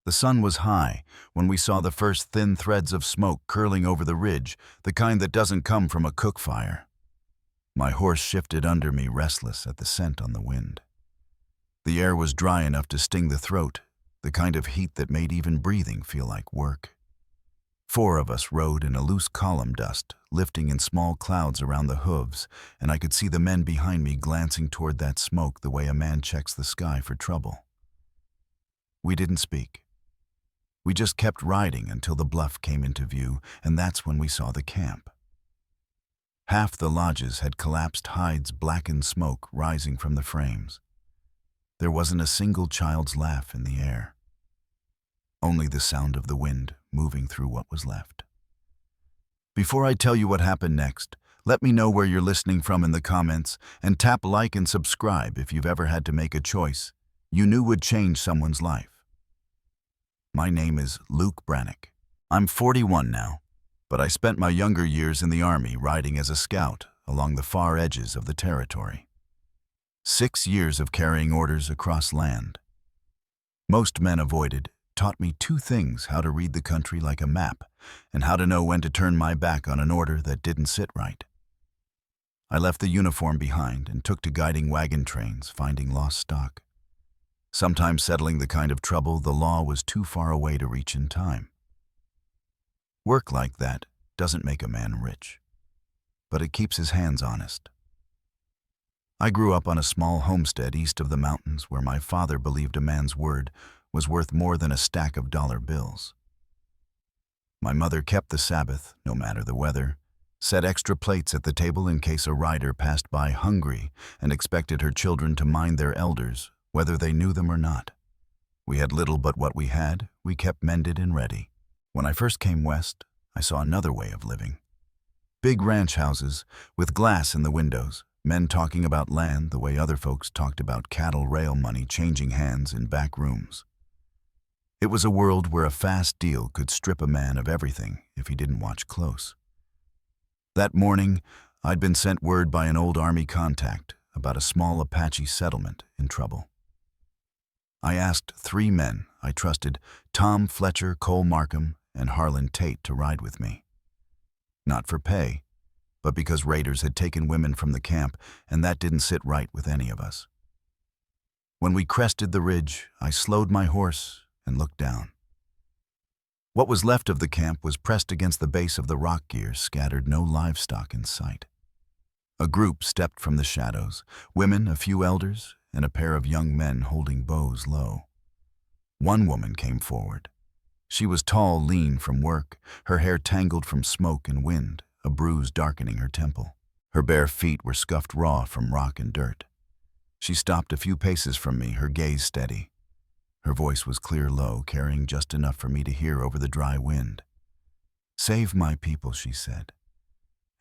The sun was high when we saw the first thin threads of smoke curling over the ridge, the kind that doesn't come from a cook fire. My horse shifted under me, restless at the scent on the wind. The air was dry enough to sting the throat, the kind of heat that made even breathing feel like work. 4 of us rode in a loose column dust, lifting in small clouds around the hooves, and I could see the men behind me glancing toward that smoke the way a man checks the sky for trouble. We didn't speak. We just kept riding until the bluff came into view, and that's when we saw the camp. Half the lodges had collapsed, hides blackened smoke rising from the frames. There wasn't a single child's laugh in the air. Only the sound of the wind moving through what was left. Before I tell you what happened next, let me know where you're listening from in the comments, and tap like and subscribe if you've ever had to make a choice you knew would change someone's life. My name is Luke Brannick. I'm 41 now, but I spent my younger years in the Army riding as a scout along the far edges of the territory. 6 years of carrying orders across land. Most men avoided taught me 2 things: how to read the country like a map, and how to know when to turn my back on an order that didn't sit right. I left the uniform behind and took to guiding wagon trains, finding lost stock. Sometimes settling the kind of trouble the law was too far away to reach in time. Work like that doesn't make a man rich, but it keeps his hands honest. I grew up on a small homestead east of the mountains where my father believed a man's word was worth more than a stack of dollar bills. My mother kept the Sabbath, no matter the weather, set extra plates at the table in case a rider passed by hungry, and expected her children to mind their elders, whether they knew them or not. We had little, but what we had, we kept mended and ready. When I first came west, I saw another way of living. Big ranch houses with glass in the windows, men talking about land the way other folks talked about cattle rail money changing hands in back rooms. It was a world where a fast deal could strip a man of everything if he didn't watch close. That morning, I'd been sent word by an old Army contact about a small Apache settlement in trouble. I asked 3 men I trusted, Tom Fletcher, Cole Markham, and Harlan Tate, to ride with me. Not for pay, but because raiders had taken women from the camp, and that didn't sit right with any of us. When we crested the ridge, I slowed my horse and looked down. What was left of the camp was pressed against the base of the rock gear, scattered, no livestock in sight. A group stepped from the shadows, women, a few elders, and a pair of young men holding bows low. One woman came forward. She was tall, lean from work, her hair tangled from smoke and wind, a bruise darkening her temple. Her bare feet were scuffed raw from rock and dirt. She stopped a few paces from me, her gaze steady. Her voice was clear, low, carrying just enough for me to hear over the dry wind. "Save my people," she said,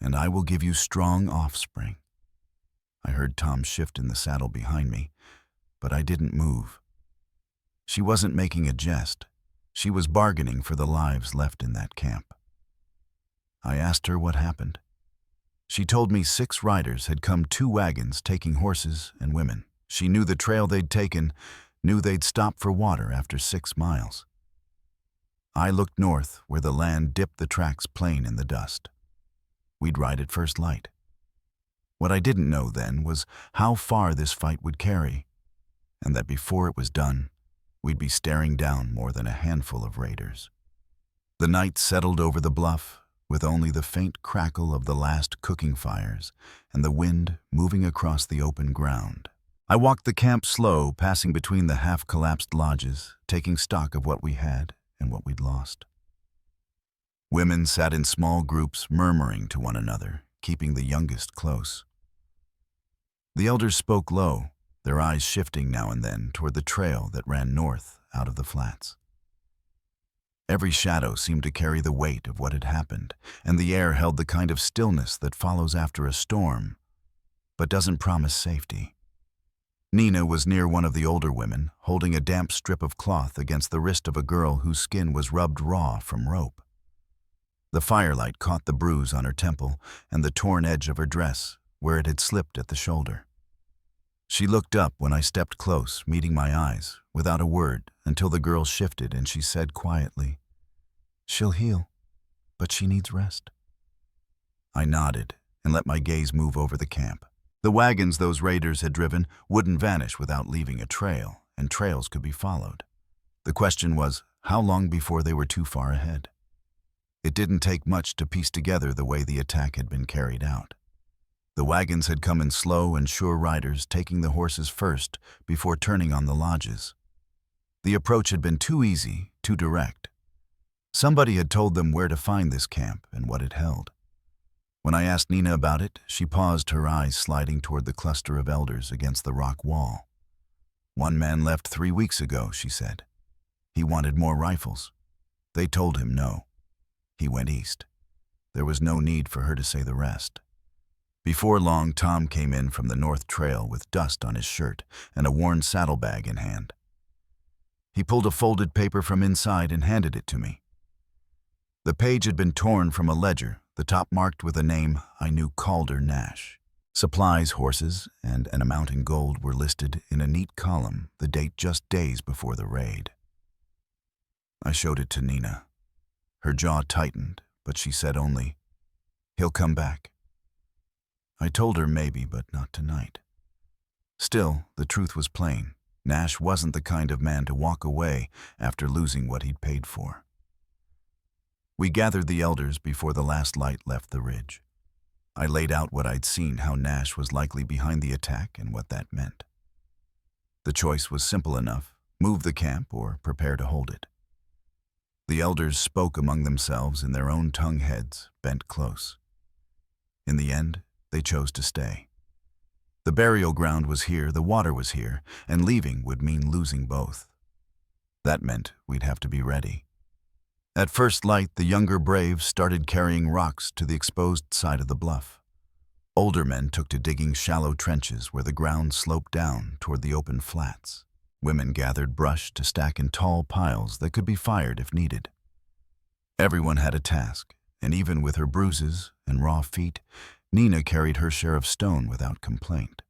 "and I will give you strong offspring." I heard Tom shift in the saddle behind me, but I didn't move. She wasn't making a jest. She was bargaining for the lives left in that camp. I asked her what happened. She told me 6 riders had come 2 wagons taking horses and women. She knew the trail they'd taken, knew they'd stop for water after 6 miles. I looked north, where the land dipped the tracks plain in the dust. We'd ride at first light. What I didn't know then was how far this fight would carry, and that before it was done, we'd be staring down more than a handful of raiders. The night settled over the bluff, with only the faint crackle of the last cooking fires and the wind moving across the open ground. I walked the camp slow, passing between the half-collapsed lodges, taking stock of what we had and what we'd lost. Women sat in small groups, murmuring to one another, keeping the youngest close. The elders spoke low, their eyes shifting now and then toward the trail that ran north out of the flats. Every shadow seemed to carry the weight of what had happened, and the air held the kind of stillness that follows after a storm, but doesn't promise safety. Nina was near one of the older women, holding a damp strip of cloth against the wrist of a girl whose skin was rubbed raw from rope. The firelight caught the bruise on her temple and the torn edge of her dress, where it had slipped at the shoulder. She looked up when I stepped close, meeting my eyes, without a word, until the girl shifted and she said quietly, "She'll heal, but she needs rest." I nodded and let my gaze move over the camp. The wagons those raiders had driven wouldn't vanish without leaving a trail, and trails could be followed. The question was, how long before they were too far ahead? It didn't take much to piece together the way the attack had been carried out. The wagons had come in slow and sure riders, taking the horses first before turning on the lodges. The approach had been too easy, too direct. Somebody had told them where to find this camp and what it held. When I asked Nina about it, she paused, her eyes sliding toward the cluster of elders against the rock wall. "One man left 3 weeks ago," she said. "He wanted more rifles. They told him no. He went east." There was no need for her to say the rest. Before long, Tom came in from the North Trail with dust on his shirt and a worn saddlebag in hand. He pulled a folded paper from inside and handed it to me. The page had been torn from a ledger, the top marked with a name I knew: Calder Nash. Supplies, horses, and an amount in gold were listed in a neat column, the date just days before the raid. I showed it to Nina. Her jaw tightened, but she said only, "He'll come back." I told her maybe, but not tonight. Still, the truth was plain. Nash wasn't the kind of man to walk away after losing what he'd paid for. We gathered the elders before the last light left the ridge. I laid out what I'd seen, how Nash was likely behind the attack and what that meant. The choice was simple enough: move the camp or prepare to hold it. The elders spoke among themselves in their own tongue, heads bent close. In the end, they chose to stay. The burial ground was here, the water was here, and leaving would mean losing both. That meant we'd have to be ready. At first light, the younger braves started carrying rocks to the exposed side of the bluff. Older men took to digging shallow trenches where the ground sloped down toward the open flats. Women gathered brush to stack in tall piles that could be fired if needed. Everyone had a task, and even with her bruises and raw feet, Nina carried her share of stone without complaint.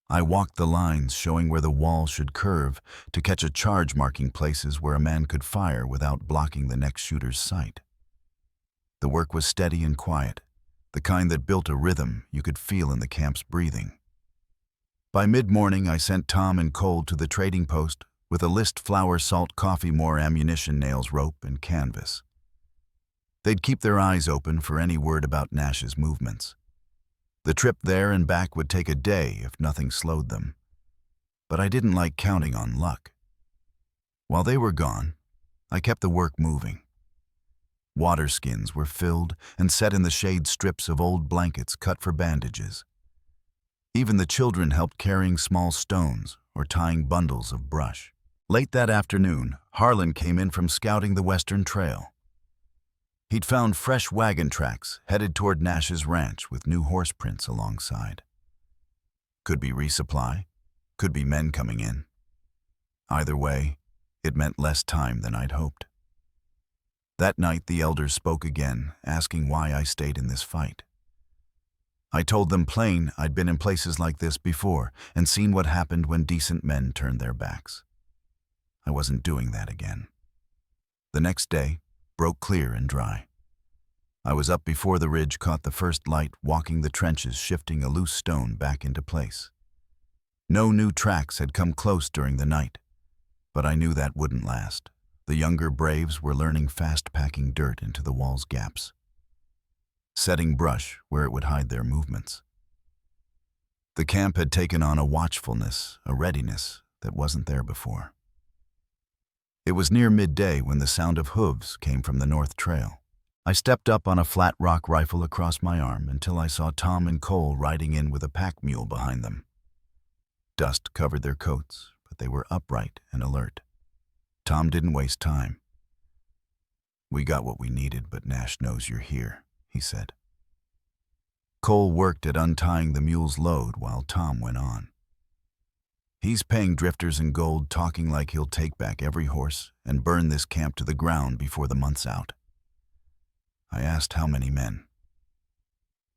I walked the lines, showing where the wall should curve to catch a charge, marking places where a man could fire without blocking the next shooter's sight. The work was steady and quiet, the kind that built a rhythm you could feel in the camp's breathing. By mid-morning, I sent Tom and Cole to the trading post with a list: flour, salt, coffee, more ammunition, nails, rope, and canvas. They'd keep their eyes open for any word about Nash's movements. The trip there and back would take a day if nothing slowed them. But I didn't like counting on luck. While they were gone, I kept the work moving. Water skins were filled and set in the shade, strips of old blankets cut for bandages. Even the children helped carrying small stones or tying bundles of brush. Late that afternoon, Harlan came in from scouting the Western Trail. He'd found fresh wagon tracks headed toward Nash's ranch with new horse prints alongside. Could be resupply, could be men coming in. Either way, it meant less time than I'd hoped. That night, the elders spoke again, asking why I stayed in this fight. I told them plain I'd been in places like this before and seen what happened when decent men turned their backs. I wasn't doing that again. The next day broke clear and dry. I was up before the ridge caught the first light, walking the trenches, shifting a loose stone back into place. No new tracks had come close during the night, but I knew that wouldn't last. The younger braves were learning fast, packing dirt into the wall's gaps, setting brush where it would hide their movements. The camp had taken on a watchfulness, a readiness that wasn't there before. It was near midday when the sound of hooves came from the North Trail. I stepped up on a flat rock rifle across my arm until I saw Tom and Cole riding in with a pack mule behind them. Dust covered their coats, but they were upright and alert. Tom didn't waste time. "We got what we needed, but Nash knows you're here," he said. Cole worked at untying the mule's load while Tom went on. "He's paying drifters in gold, talking like he'll take back every horse and burn this camp to the ground before the month's out." I asked how many men.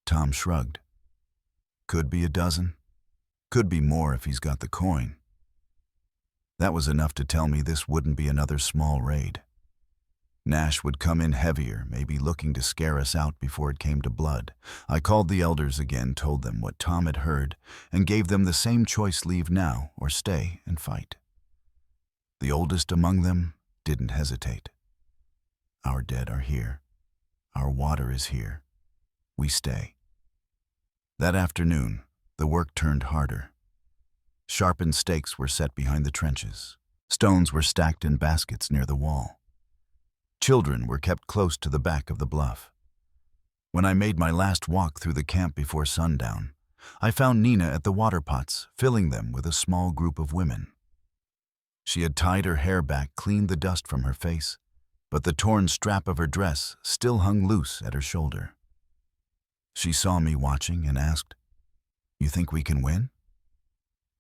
Tom shrugged. "Could be a dozen. Could be more if he's got the coin." That was enough to tell me this wouldn't be another small raid. Nash would come in heavier, maybe looking to scare us out before it came to blood. I called the elders again, told them what Tom had heard, and gave them the same choice: leave now or stay and fight. The oldest among them didn't hesitate. Our dead are here. Our water is here. We stay. That afternoon, the work turned harder. Sharpened stakes were set behind the trenches. Stones were stacked in baskets near the wall. Children were kept close to the back of the bluff. When I made my last walk through the camp before sundown, I found Nina at the water pots, filling them with a small group of women. She had tied her hair back, cleaned the dust from her face, but the torn strap of her dress still hung loose at her shoulder. She saw me watching and asked, "You think we can win?"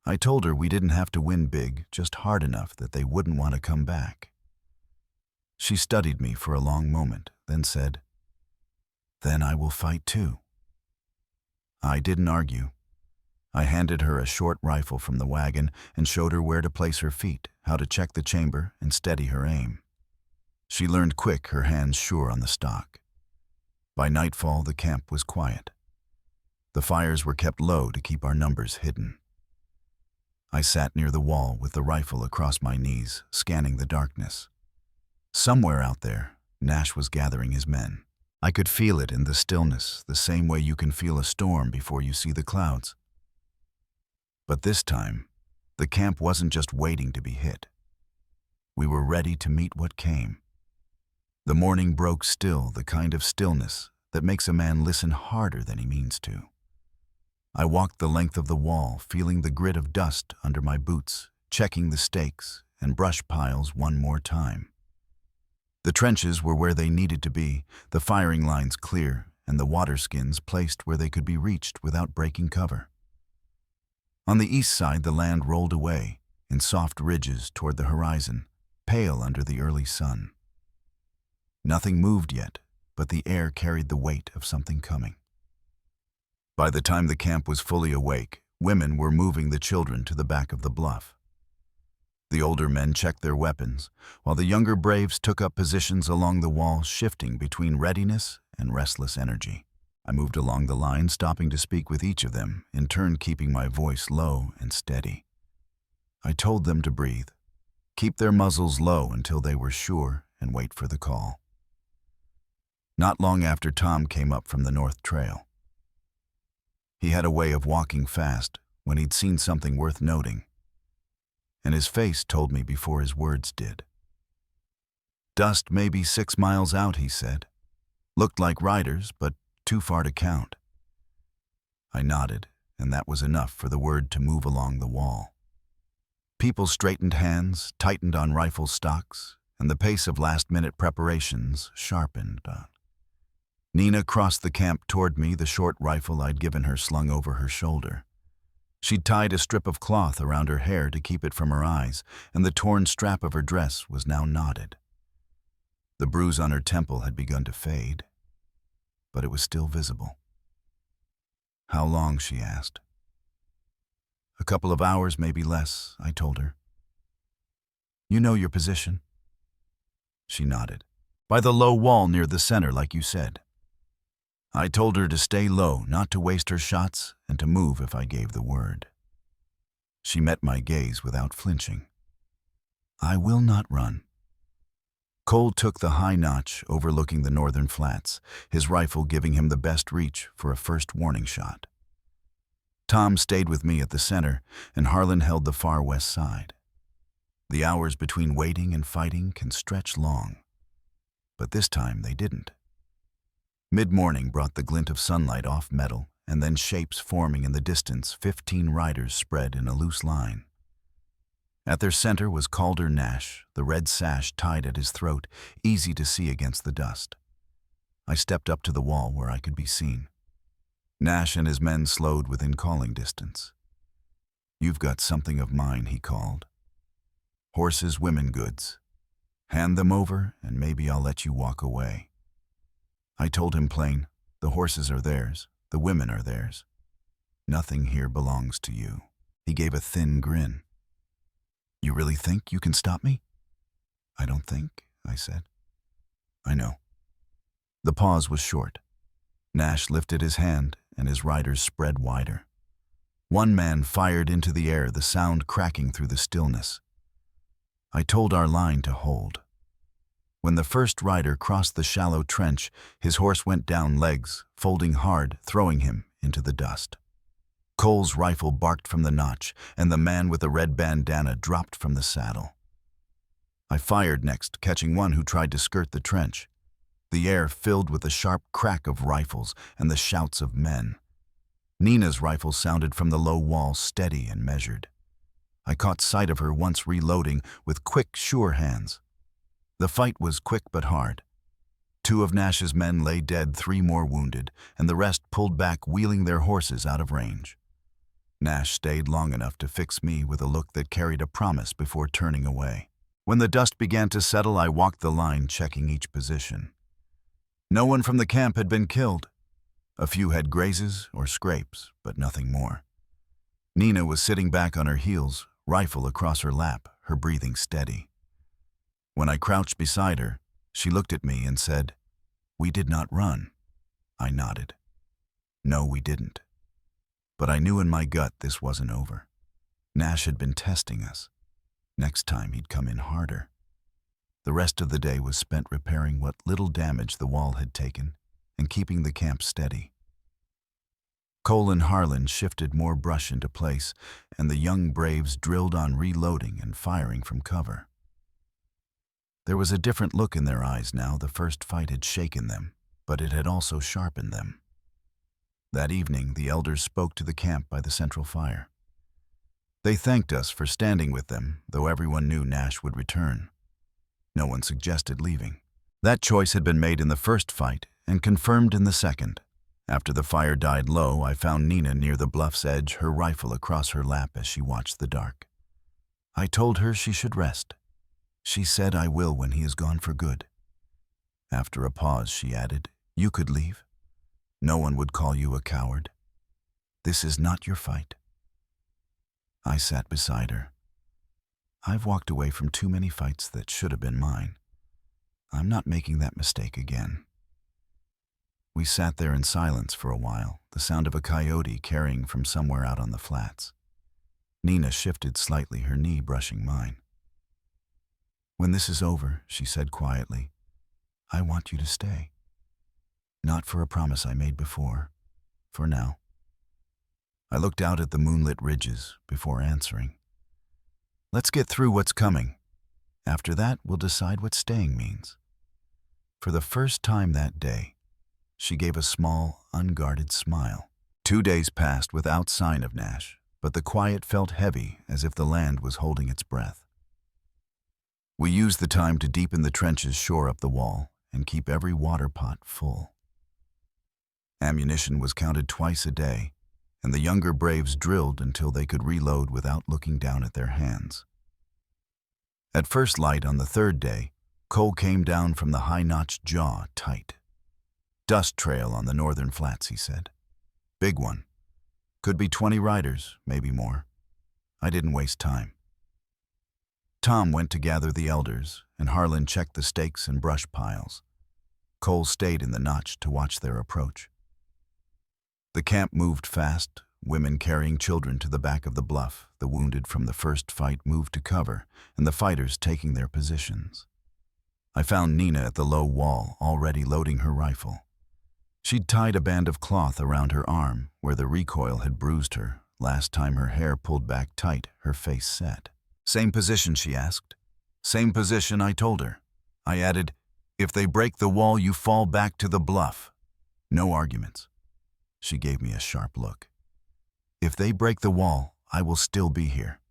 I told her we didn't have to win big, just hard enough that they wouldn't want to come back. She studied me for a long moment, then said, "Then I will fight too." I didn't argue. I handed her a short rifle from the wagon and showed her where to place her feet, how to check the chamber and steady her aim. She learned quick, her hands sure on the stock. By nightfall, the camp was quiet. The fires were kept low to keep our numbers hidden. I sat near the wall with the rifle across my knees, scanning the darkness. Somewhere out there, Nash was gathering his men. I could feel it in the stillness, the same way you can feel a storm before you see the clouds. But this time, the camp wasn't just waiting to be hit. We were ready to meet what came. The morning broke still, the kind of stillness that makes a man listen harder than he means to. I walked the length of the wall, feeling the grit of dust under my boots, checking the stakes and brush piles one more time. The trenches were where they needed to be, the firing lines clear, and the water skins placed where they could be reached without breaking cover. On the east side, the land rolled away, in soft ridges toward the horizon, pale under the early sun. Nothing moved yet, but the air carried the weight of something coming. By the time the camp was fully awake, women were moving the children to the back of the bluff. The older men checked their weapons, while the younger braves took up positions along the wall, shifting between readiness and restless energy. I moved along the line, stopping to speak with each of them, in turn keeping my voice low and steady. I told them to breathe, keep their muzzles low until they were sure, and wait for the call. Not long after, Tom came up from the north trail. He had a way of walking fast when he'd seen something worth noting, and his face told me before his words did. "Dust may be 6 miles out," he said. "Looked like riders, but too far to count." I nodded, and that was enough for the word to move along the wall. People straightened hands, tightened on rifle stocks, and the pace of last-minute preparations sharpened. Nina crossed the camp toward me, the short rifle I'd given her slung over her shoulder. She'd tied a strip of cloth around her hair to keep it from her eyes, and the torn strap of her dress was now knotted. The bruise on her temple had begun to fade, but it was still visible. "How long?" she asked. "A couple of hours, maybe less," I told her. "You know your position?" She nodded. "By the low wall near the center, like you said." I told her to stay low, not to waste her shots, and to move if I gave the word. She met my gaze without flinching. "I will not run." Cole took the high notch overlooking the northern flats, his rifle giving him the best reach for a first warning shot. Tom stayed with me at the center, and Harlan held the far west side. The hours between waiting and fighting can stretch long, but this time they didn't. Mid-morning brought the glint of sunlight off metal, and then shapes forming in the distance, 15 riders spread in a loose line. At their center was Calder Nash, the red sash tied at his throat, easy to see against the dust. I stepped up to the wall where I could be seen. Nash and his men slowed within calling distance. "You've got something of mine," he called. "Horses, women goods. Hand them over, and maybe I'll let you walk away." I told him plain, "The horses are theirs, the women are theirs. Nothing here belongs to you." He gave a thin grin. You really think you can stop me? I don't think, I said. I know. The pause was short. Nash lifted his hand, and his riders spread wider. One man fired into the air, the sound cracking through the stillness. I told our line to hold. When the first rider crossed the shallow trench, his horse went down legs, folding hard, throwing him into the dust. Cole's rifle barked from the notch, and the man with the red bandana dropped from the saddle. I fired next, catching one who tried to skirt the trench. The air filled with the sharp crack of rifles and the shouts of men. Nina's rifle sounded from the low wall, steady and measured. I caught sight of her once reloading with quick, sure hands. The fight was quick but hard. 2 of Nash's men lay dead, 3 more wounded, and the rest pulled back, wheeling their horses out of range. Nash stayed long enough to fix me with a look that carried a promise before turning away. When the dust began to settle, I walked the line, checking each position. No one from the camp had been killed. A few had grazes or scrapes, but nothing more. Nina was sitting back on her heels, rifle across her lap, her breathing steady. When I crouched beside her, she looked at me and said, "We did not run." I nodded. No, we didn't. But I knew in my gut this wasn't over. Nash had been testing us. Next time he'd come in harder. The rest of the day was spent repairing what little damage the wall had taken and keeping the camp steady. Cole and Harlan shifted more brush into place, and the young braves drilled on reloading and firing from cover. There was a different look in their eyes now. The first fight had shaken them, but it had also sharpened them. That evening, the elders spoke to the camp by the central fire. They thanked us for standing with them, though everyone knew Nash would return. No one suggested leaving. That choice had been made in the first fight and confirmed in the second. After the fire died low, I found Nina near the bluff's edge, her rifle across her lap as she watched the dark. I told her she should rest. She said, "I will when he is gone for good." After a pause, she added, "You could leave. No one would call you a coward. This is not your fight." I sat beside her. I've walked away from too many fights that should have been mine. I'm not making that mistake again. We sat there in silence for a while, the sound of a coyote carrying from somewhere out on the flats. Nina shifted slightly, her knee brushing mine. "When this is over," she said quietly, "I want you to stay. Not for a promise I made before, for now." I looked out at the moonlit ridges before answering. "Let's get through what's coming. After that, we'll decide what staying means." For the first time that day, she gave a small, unguarded smile. 2 days passed without sign of Nash, but the quiet felt heavy, as if the land was holding its breath. We used the time to deepen the trenches, shore up the wall, and keep every water pot full. Ammunition was counted twice a day, and the younger braves drilled until they could reload without looking down at their hands. At first light on the 3rd day, Cole came down from the high-notched jaw tight. "Dust trail on the northern flats," he said. "Big one. Could be 20 riders, maybe more." I didn't waste time. Tom went to gather the elders, and Harlan checked the stakes and brush piles. Cole stayed in the notch to watch their approach. The camp moved fast, women carrying children to the back of the bluff. The wounded from the first fight moved to cover, and the fighters taking their positions. I found Nina at the low wall, already loading her rifle. She'd tied a band of cloth around her arm, where the recoil had bruised her. Last time her hair pulled back tight, her face set. "Same position?" she asked. "Same position," I told her. I added, "If they break the wall, you fall back to the bluff." No arguments. She gave me a sharp look. "If they break the wall, I will still be here."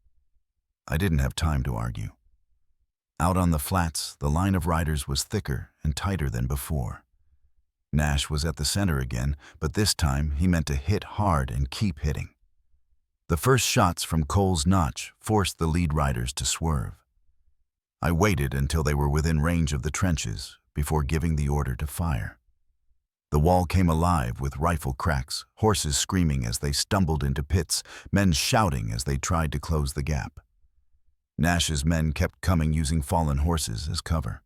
I didn't have time to argue. Out on the flats, the line of riders was thicker and tighter than before. Nash was at the center again, but this time he meant to hit hard and keep hitting. The first shots from Cole's notch forced the lead riders to swerve. I waited until they were within range of the trenches before giving the order to fire. The wall came alive with rifle cracks, horses screaming as they stumbled into pits, men shouting as they tried to close the gap. Nash's men kept coming using fallen horses as cover.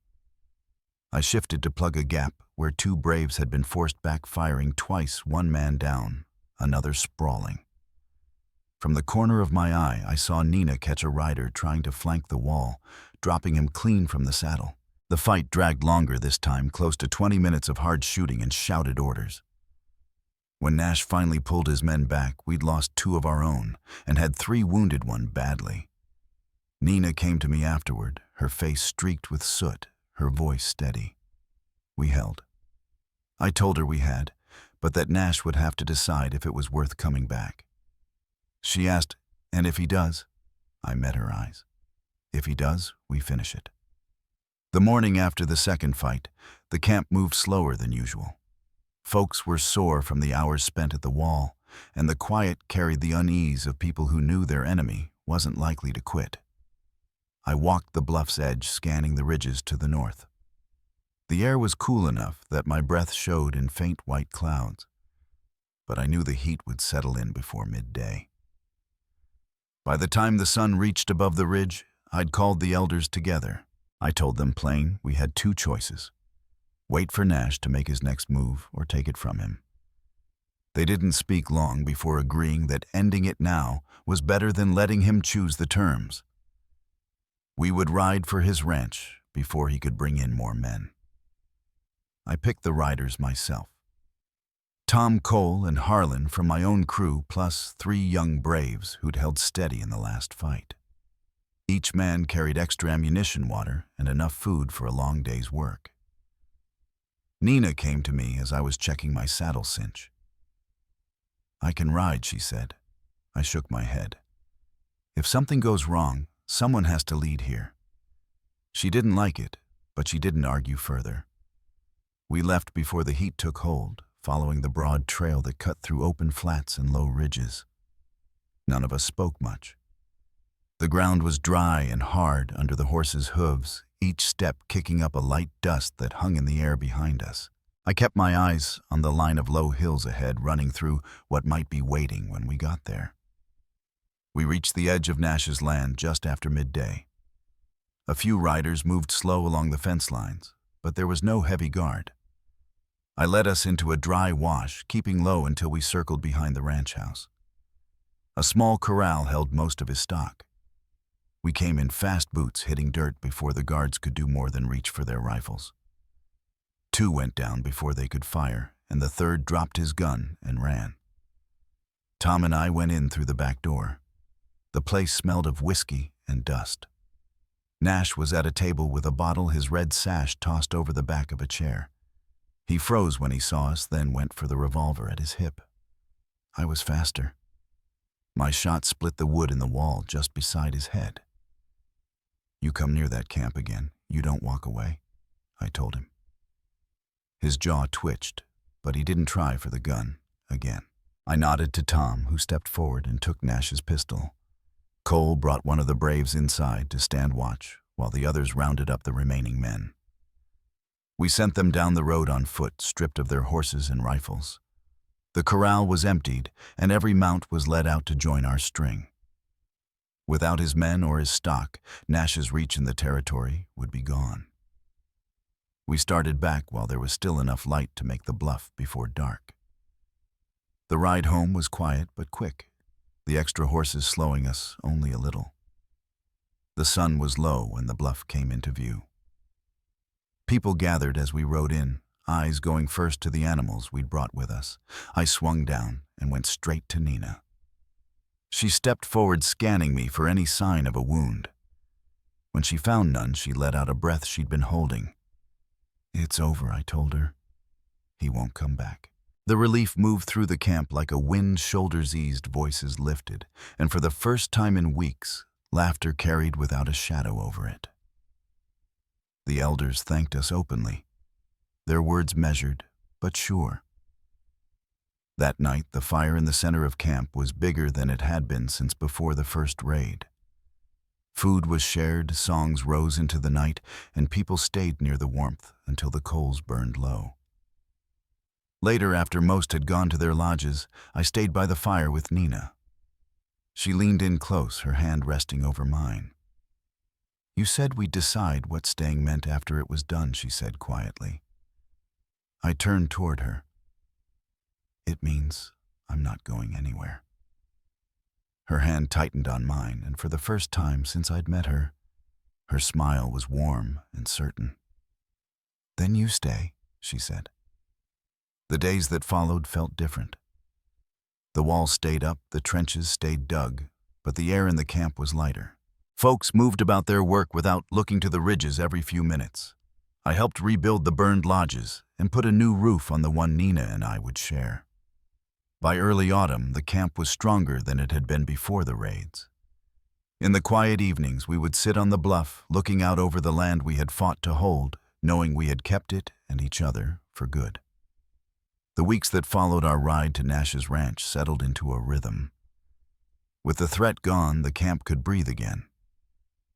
I shifted to plug a gap where two braves had been forced back, firing twice, one man down, another sprawling. From the corner of my eye, I saw Nina catch a rider trying to flank the wall, dropping him clean from the saddle. The fight dragged longer this time, close to 20 minutes of hard shooting and shouted orders. When Nash finally pulled his men back, we'd lost 2 of our own and had 3 wounded, one badly. Nina came to me afterward, her face streaked with soot, her voice steady. We held. I told her we had, but that Nash would have to decide if it was worth coming back. She asked, "And if he does?" I met her eyes. "If he does, we finish it." The morning after the second fight, the camp moved slower than usual. Folks were sore from the hours spent at the wall, and the quiet carried the unease of people who knew their enemy wasn't likely to quit. I walked the bluff's edge, scanning the ridges to the north. The air was cool enough that my breath showed in faint white clouds, but I knew the heat would settle in before midday. By the time the sun reached above the ridge, I'd called the elders together. I told them plain we had 2 choices: wait for Nash to make his next move or take it from him. They didn't speak long before agreeing that ending it now was better than letting him choose the terms. We would ride for his ranch before he could bring in more men. I picked the riders myself. Tom Cole and Harlan from my own crew, plus 3 young braves who'd held steady in the last fight. Each man carried extra ammunition, water, and enough food for a long day's work. Nina came to me as I was checking my saddle cinch. "I can ride," she said. I shook my head. "If something goes wrong, someone has to lead here." She didn't like it, but she didn't argue further. We left before the heat took hold, following the broad trail that cut through open flats and low ridges. None of us spoke much. The ground was dry and hard under the horses' hooves, each step kicking up a light dust that hung in the air behind us. I kept my eyes on the line of low hills ahead, running through what might be waiting when we got there. We reached the edge of Nash's land just after midday. A few riders moved slow along the fence lines, but there was no heavy guard. I led us into a dry wash, keeping low until we circled behind the ranch house. A small corral held most of his stock. We came in fast boots, hitting dirt before the guards could do more than reach for their rifles. 2 went down before they could fire, and the 3rd dropped his gun and ran. Tom and I went in through the back door. The place smelled of whiskey and dust. Nash was at a table with a bottle, his red sash tossed over the back of a chair. He froze when he saw us, then went for the revolver at his hip. I was faster. My shot split the wood in the wall just beside his head. "You come near that camp again, you don't walk away," I told him. His jaw twitched, but he didn't try for the gun again. I nodded to Tom, who stepped forward and took Nash's pistol. Cole brought one of the braves inside to stand watch, while the others rounded up the remaining men. We sent them down the road on foot, stripped of their horses and rifles. The corral was emptied, and every mount was led out to join our string. Without his men or his stock, Nash's reach in the territory would be gone. We started back while there was still enough light to make the bluff before dark. The ride home was quiet but quick, the extra horses slowing us only a little. The sun was low when the bluff came into view. People gathered as we rode in, eyes going first to the animals we'd brought with us. I swung down and went straight to Nina. She stepped forward, scanning me for any sign of a wound. When she found none, she let out a breath she'd been holding. "It's over," I told her. "He won't come back." The relief moved through the camp like a wind, shoulders eased, voices lifted, and for the first time in weeks, laughter carried without a shadow over it. The elders thanked us openly, their words measured but sure. That night, the fire in the center of camp was bigger than it had been since before the first raid. Food was shared, songs rose into the night, and people stayed near the warmth until the coals burned low. Later, after most had gone to their lodges, I stayed by the fire with Nina. She leaned in close, her hand resting over mine. You said we'd decide what staying meant after it was done, she said quietly. I turned toward her. It means I'm not going anywhere. Her hand tightened on mine, and for the first time since I'd met her, her smile was warm and certain. Then you stay, she said. The days that followed felt different. The walls stayed up, the trenches stayed dug, but the air in the camp was lighter. Folks moved about their work without looking to the ridges every few minutes. I helped rebuild the burned lodges and put a new roof on the one Nina and I would share. By early autumn, the camp was stronger than it had been before the raids. In the quiet evenings, we would sit on the bluff, looking out over the land we had fought to hold, knowing we had kept it and each other for good. The weeks that followed our ride to Nash's ranch settled into a rhythm. With the threat gone, the camp could breathe again.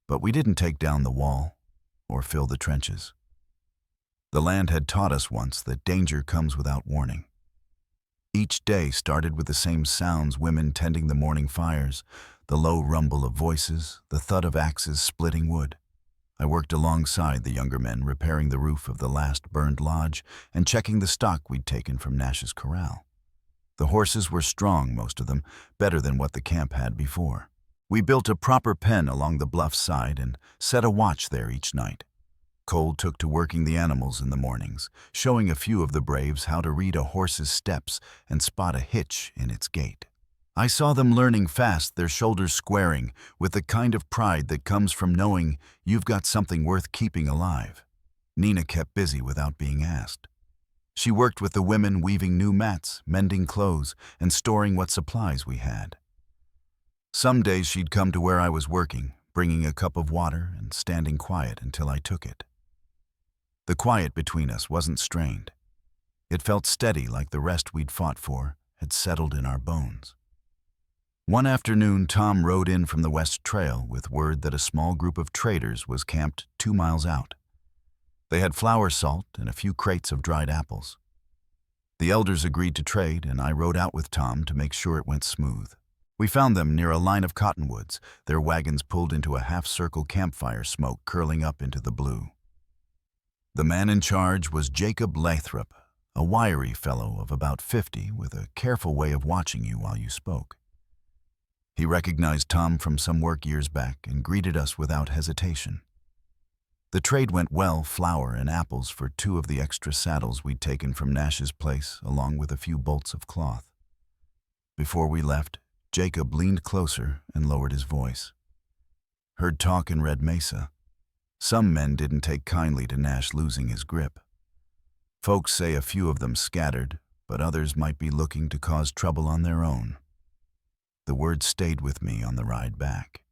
But we didn't take down the wall or fill the trenches. The land had taught us once that danger comes without warning. Each day started with the same sounds: women tending the morning fires, the low rumble of voices, the thud of axes splitting wood. I worked alongside the younger men, repairing the roof of the last burned lodge and checking the stock we'd taken from Nash's corral. The horses were strong, most of them, better than what the camp had before. We built a proper pen along the bluff side and set a watch there each night. Cole took to working the animals in the mornings, showing a few of the braves how to read a horse's steps and spot a hitch in its gait. I saw them learning fast, their shoulders squaring, with the kind of pride that comes from knowing you've got something worth keeping alive. Nina kept busy without being asked. She worked with the women, weaving new mats, mending clothes, and storing what supplies we had. Some days she'd come to where I was working, bringing a cup of water and standing quiet until I took it. The quiet between us wasn't strained. It felt steady, like the rest we'd fought for had settled in our bones. One afternoon, Tom rode in from the West Trail with word that a small group of traders was camped 2 miles out. They had flour salt and a few crates of dried apples. The elders agreed to trade, and I rode out with Tom to make sure it went smooth. We found them near a line of cottonwoods, their wagons pulled into a half-circle campfire smoke curling up into the blue. The man in charge was Jacob Lathrop, a wiry fellow of about 50 with a careful way of watching you while you spoke. He recognized Tom from some work years back and greeted us without hesitation. The trade went well, flour and apples for 2 of the extra saddles we'd taken from Nash's place, along with a few bolts of cloth. Before we left, Jacob leaned closer and lowered his voice. Heard talk in Red Mesa. Some men didn't take kindly to Nash losing his grip. Folks say a few of them scattered, but others might be looking to cause trouble on their own. The word stayed with me on the ride back.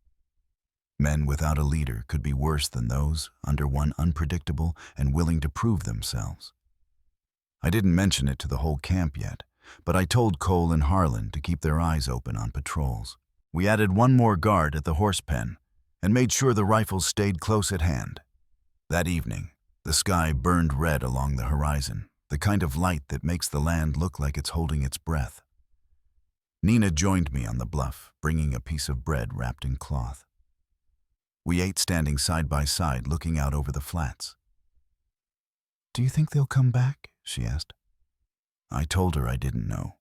Men without a leader could be worse than those under one unpredictable and willing to prove themselves. I didn't mention it to the whole camp yet, but I told Cole and Harlan to keep their eyes open on patrols. We added 1 more guard at the horse pen and made sure the rifles stayed close at hand. That evening, the sky burned red along the horizon, the kind of light that makes the land look like it's holding its breath. Nina joined me on the bluff, bringing a piece of bread wrapped in cloth. We ate standing side by side, looking out over the flats. "Do you think they'll come back?" she asked. I told her I didn't know,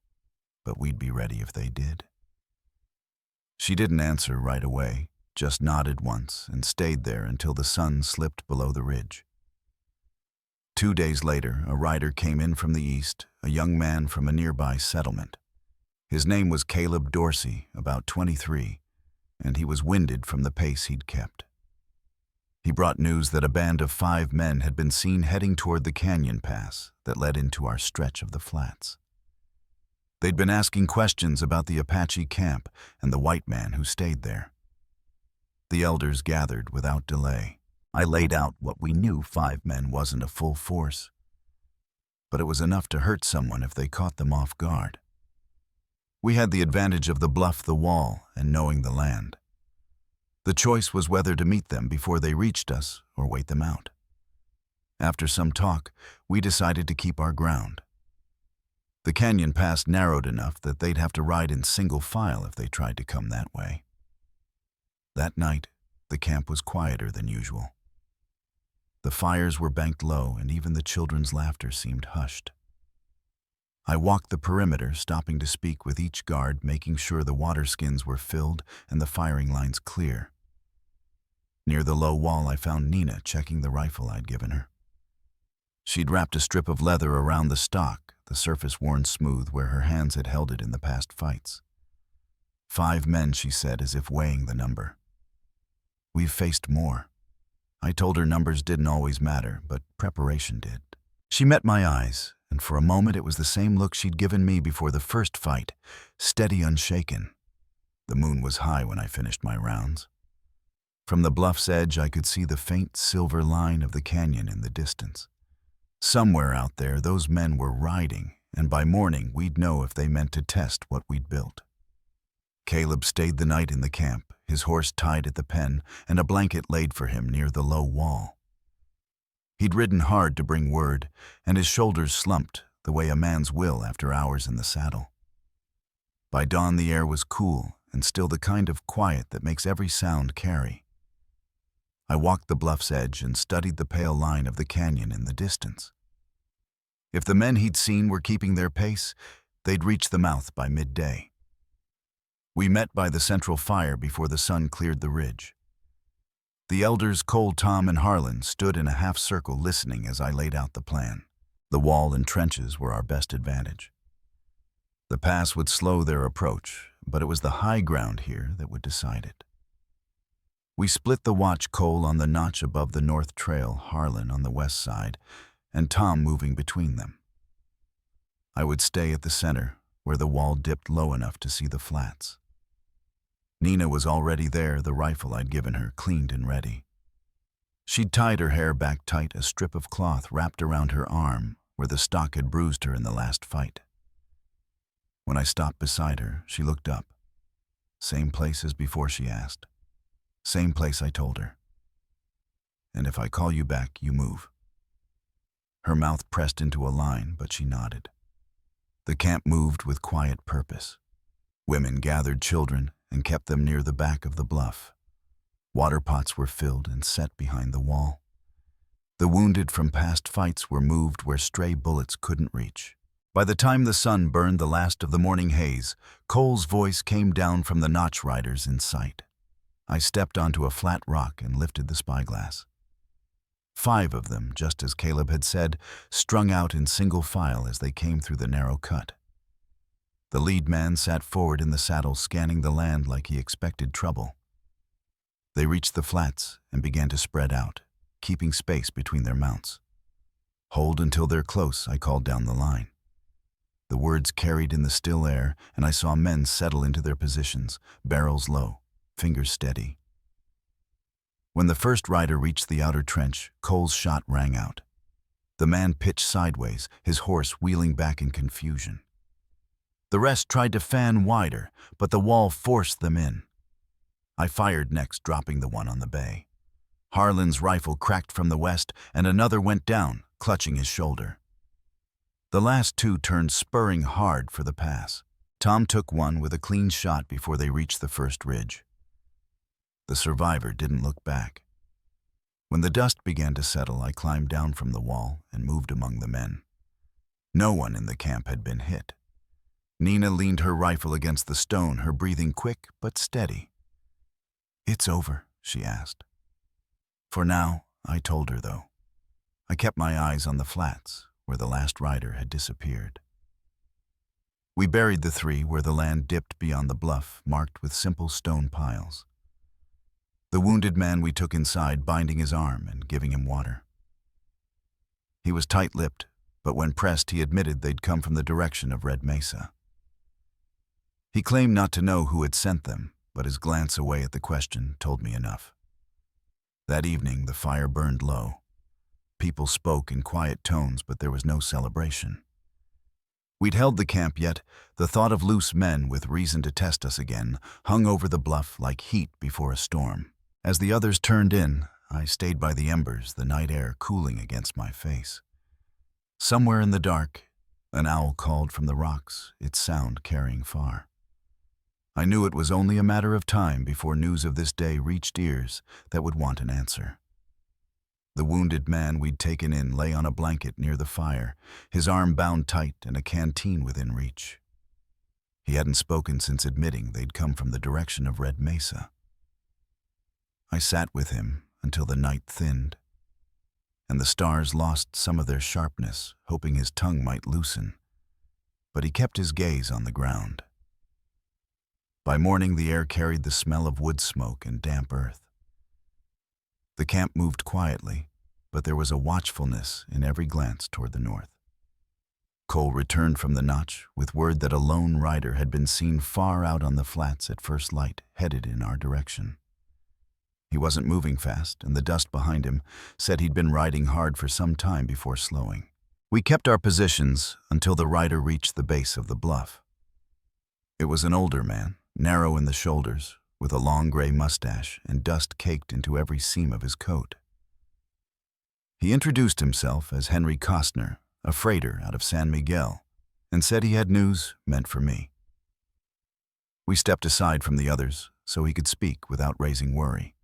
but we'd be ready if they did. She didn't answer right away, just nodded once and stayed there until the sun slipped below the ridge. 2 days later, a rider came in from the east, a young man from a nearby settlement. His name was Caleb Dorsey, about 23, and he was winded from the pace he'd kept. He brought news that a band of 5 men had been seen heading toward the canyon pass that led into our stretch of the flats. They'd been asking questions about the Apache camp and the white man who stayed there. The elders gathered without delay. I laid out what we knew 5 men wasn't a full force, but it was enough to hurt someone if they caught them off guard. We had the advantage of the bluff, the wall, and knowing the land. The choice was whether to meet them before they reached us or wait them out. After some talk, we decided to keep our ground. The canyon pass narrowed enough that they'd have to ride in single file if they tried to come that way. That night, The camp was quieter than usual. The fires were banked low, and even the children's laughter seemed hushed. I walked the perimeter, stopping to speak with each guard, making sure the water skins were filled and the firing lines clear. Near the low wall, I found Nina checking the rifle I'd given her. She'd wrapped a strip of leather around the stock, the surface worn smooth where her hands had held it in the past fights. 5 men, she said, as if weighing the number. We've faced more. I told her numbers didn't always matter, but preparation did. She met my eyes, and for a moment it was the same look she'd given me before the first fight, steady, unshaken. The moon was high when I finished my rounds. From the bluff's edge, I could see the faint silver line of the canyon in the distance. Somewhere out there, those men were riding, and by morning we'd know if they meant to test what we'd built. Caleb stayed the night in the camp, his horse tied at the pen and a blanket laid for him near the low wall. He'd ridden hard to bring word, and his shoulders slumped, the way a man's will after hours in the saddle. By dawn the air was cool, and still the kind of quiet that makes every sound carry. I walked the bluff's edge and studied the pale line of the canyon in the distance. If the men he'd seen were keeping their pace, they'd reach the mouth by midday. We met by the central fire before the sun cleared the ridge. The elders Cole, Tom, and Harlan stood in a half-circle listening as I laid out the plan. The wall and trenches were our best advantage. The pass would slow their approach, but it was the high ground here that would decide it. We split the watch, Cole on the notch above the north trail, Harlan on the west side, and Tom moving between them. I would stay at the center, where the wall dipped low enough to see the flats. Nina was already there, the rifle I'd given her cleaned and ready. She'd tied her hair back tight, a strip of cloth wrapped around her arm where the stock had bruised her in the last fight. When I stopped beside her, she looked up. Same place as before, she asked. Same place, I told her. And if I call you back, you move. Her mouth pressed into a line, but she nodded. The camp moved with quiet purpose. Women gathered children and kept them near the back of the bluff. Water pots were filled and set behind the wall. The wounded from past fights were moved where stray bullets couldn't reach. By the time the sun burned the last of the morning haze, Cole's voice came down from the notch riders in sight. I stepped onto a flat rock and lifted the spyglass. 5 of them, just as Caleb had said, strung out in single file as they came through the narrow cut. The lead man sat forward in the saddle, scanning the land like he expected trouble. They reached the flats and began to spread out, keeping space between their mounts. Hold until they're close, I called down the line. The words carried in the still air, and I saw men settle into their positions, barrels low, fingers steady. When the first rider reached the outer trench, Cole's shot rang out. The man pitched sideways, his horse wheeling back in confusion. The rest tried to fan wider, but the wall forced them in. I fired next, dropping the one on the bay. Harlan's rifle cracked from the west, and another went down, clutching his shoulder. The last 2 turned, spurring hard for the pass. Tom took one with a clean shot before they reached the first ridge. The survivor didn't look back. When the dust began to settle, I climbed down from the wall and moved among the men. No one in the camp had been hit. Nina leaned her rifle against the stone, her breathing quick but steady. "It's over," she asked. For now, I told her, though. I kept my eyes on the flats, where the last rider had disappeared. We buried the 3 where the land dipped beyond the bluff, marked with simple stone piles. The wounded man we took inside, binding his arm and giving him water. He was tight-lipped, but when pressed he admitted they'd come from the direction of Red Mesa. He claimed not to know who had sent them, but his glance away at the question told me enough. That evening the fire burned low. People spoke in quiet tones, but there was no celebration. We'd held the camp, yet the thought of loose men with reason to test us again hung over the bluff like heat before a storm. As the others turned in, I stayed by the embers, the night air cooling against my face. Somewhere in the dark, an owl called from the rocks, its sound carrying far. I knew it was only a matter of time before news of this day reached ears that would want an answer. The wounded man we'd taken in lay on a blanket near the fire, his arm bound tight and a canteen within reach. He hadn't spoken since admitting they'd come from the direction of Red Mesa. I sat with him until the night thinned, and the stars lost some of their sharpness, hoping his tongue might loosen. But he kept his gaze on the ground. By morning, the air carried the smell of wood smoke and damp earth. The camp moved quietly, but there was a watchfulness in every glance toward the north. Cole returned from the notch with word that a lone rider had been seen far out on the flats at first light, headed in our direction. He wasn't moving fast, and the dust behind him said he'd been riding hard for some time before slowing. We kept our positions until the rider reached the base of the bluff. It was an older man, narrow in the shoulders, with a long gray mustache and dust caked into every seam of his coat. He introduced himself as Henry Costner, a freighter out of San Miguel, and said he had news meant for me. We stepped aside from the others so he could speak without raising worry.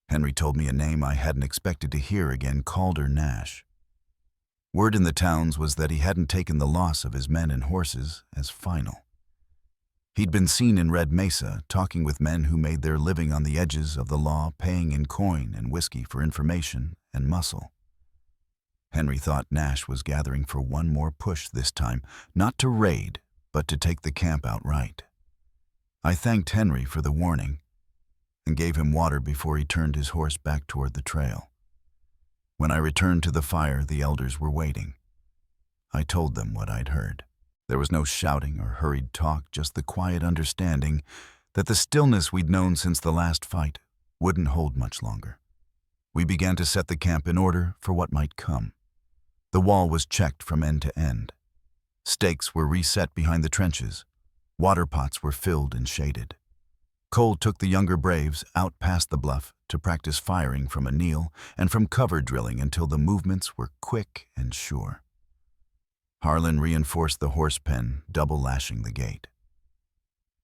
Henry told me a name I hadn't expected to hear again, Calder Nash. Word in the towns was that he hadn't taken the loss of his men and horses as final. He'd been seen in Red Mesa talking with men who made their living on the edges of the law, paying in coin and whiskey for information and muscle. Henry thought Nash was gathering for one more push this time, not to raid, but to take the camp outright. I thanked Henry for the warning and gave him water before he turned his horse back toward the trail. When I returned to the fire, the elders were waiting. I told them what I'd heard. There was no shouting or hurried talk, just the quiet understanding that the stillness we'd known since the last fight wouldn't hold much longer. We began to set the camp in order for what might come. The wall was checked from end to end. Stakes were reset behind the trenches. Water pots were filled and shaded. Cole took the younger braves out past the bluff to practice firing from a kneel and from cover drilling until the movements were quick and sure. Harlan reinforced the horse pen, double lashing the gate.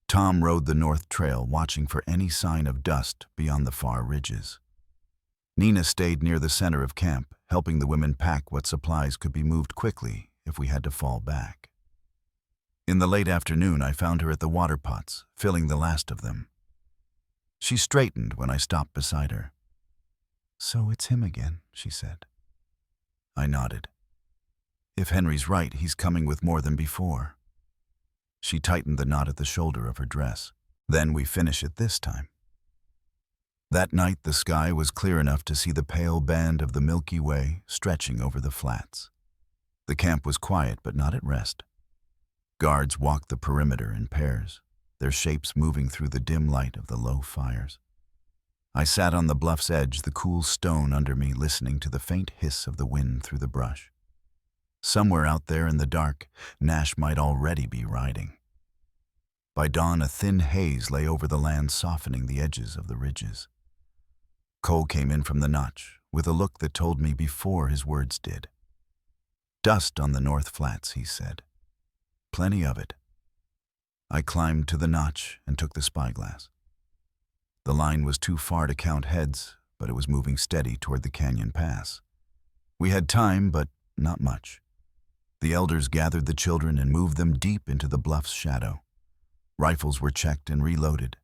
Tom rode the north trail, watching for any sign of dust beyond the far ridges. Nina stayed near the center of camp, helping the women pack what supplies could be moved quickly if we had to fall back. In the late afternoon, I found her at the water pots, filling the last of them. She straightened when I stopped beside her. "So it's him again," she said. I nodded. "If Henry's right, he's coming with more than before." She tightened the knot at the shoulder of her dress. "Then we finish it this time." That night, the sky was clear enough to see the pale band of the Milky Way stretching over the flats. The camp was quiet, but not at rest. Guards walked the perimeter in pairs, their shapes moving through the dim light of the low fires. I sat on the bluff's edge, the cool stone under me, listening to the faint hiss of the wind through the brush. Somewhere out there in the dark, Nash might already be riding. By dawn, a thin haze lay over the land, softening the edges of the ridges. Cole came in from the notch with a look that told me before his words did. "Dust on the north flats," he said. "Plenty of it." I climbed to the notch and took the spyglass. The line was too far to count heads, but it was moving steady toward the canyon pass. We had time, but not much. The elders gathered the children and moved them deep into the bluff's shadow. Rifles were checked and reloaded.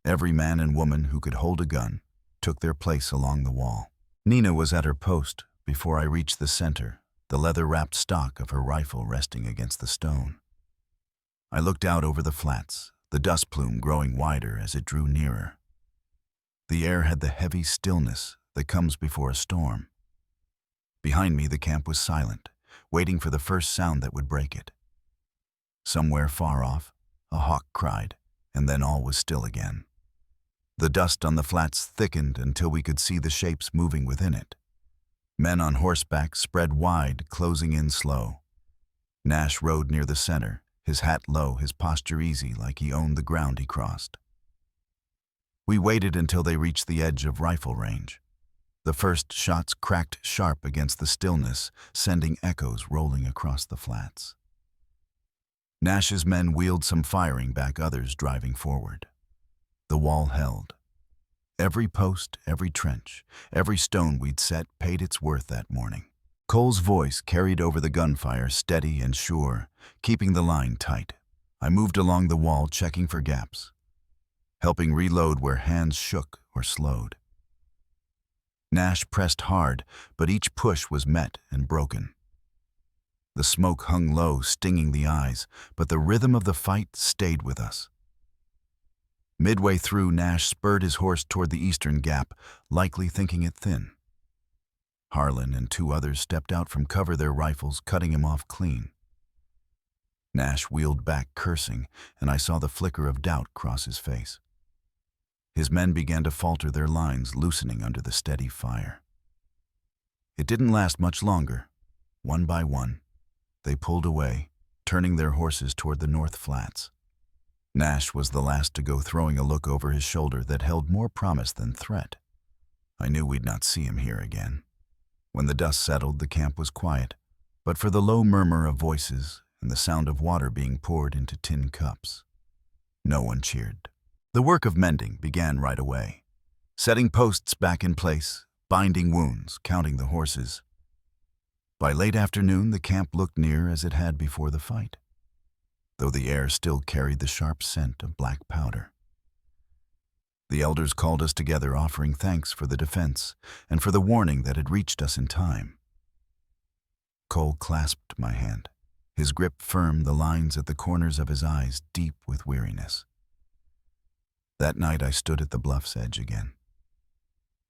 Every man and woman who could hold a gun took their place along the wall. Nina was at her post before I reached the center, the leather-wrapped stock of her rifle resting against the stone. I looked out over the flats, the dust plume growing wider as it drew nearer. The air had the heavy stillness that comes before a storm. Behind me, the camp was silent, waiting for the first sound that would break it. Somewhere far off, a hawk cried, and then all was still again. The dust on the flats thickened until we could see the shapes moving within it. Men on horseback spread wide, closing in slow. Nash rode near the center, his hat low, his posture easy, like he owned the ground he crossed. We waited until they reached the edge of rifle range. The first shots cracked sharp against the stillness, sending echoes rolling across the flats. Nash's men wheeled some firing back, others driving forward. The wall held. Every post, every trench, every stone we'd set paid its worth that morning. Cole's voice carried over the gunfire, steady and sure, keeping the line tight. I moved along the wall, checking for gaps, helping reload where hands shook or slowed. Nash pressed hard, but each push was met and broken. The smoke hung low, stinging the eyes, but the rhythm of the fight stayed with us. Midway through, Nash spurred his horse toward the eastern gap, likely thinking it thin. Harlan and 2 others stepped out from cover, their rifles cutting him off clean. Nash wheeled back, cursing, and I saw the flicker of doubt cross his face. His men began to falter, their lines loosening under the steady fire. It didn't last much longer. One by one, they pulled away, turning their horses toward the north flats. Nash was the last to go, throwing a look over his shoulder that held more promise than threat. I knew we'd not see him here again. When the dust settled, the camp was quiet, but for the low murmur of voices and the sound of water being poured into tin cups. No one cheered. The work of mending began right away, setting posts back in place, binding wounds, counting the horses. By late afternoon, the camp looked near as it had before the fight, though the air still carried the sharp scent of black powder. The elders called us together, offering thanks for the defense and for the warning that had reached us in time. Cole clasped my hand, his grip firm, the lines at the corners of his eyes deep with weariness. That night I stood at the bluff's edge again.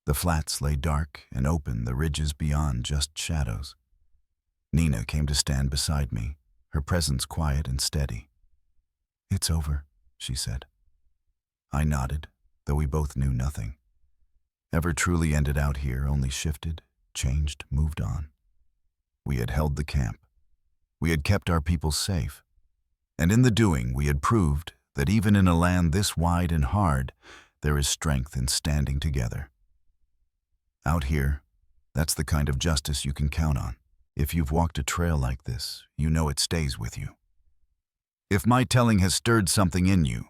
The flats lay dark and open, the ridges beyond just shadows. Nina came to stand beside me, her presence quiet and steady. "It's over," she said. I nodded, though we both knew nothing. Ever truly ended out here, only shifted, changed, moved on. We had held the camp. We had kept our people safe. And in the doing, we had proved that even in a land this wide and hard, there is strength in standing together. Out here, that's the kind of justice you can count on. If you've walked a trail like this, you know it stays with you. If my telling has stirred something in you,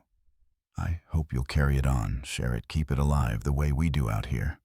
I hope you'll carry it on, share it, keep it alive the way we do out here.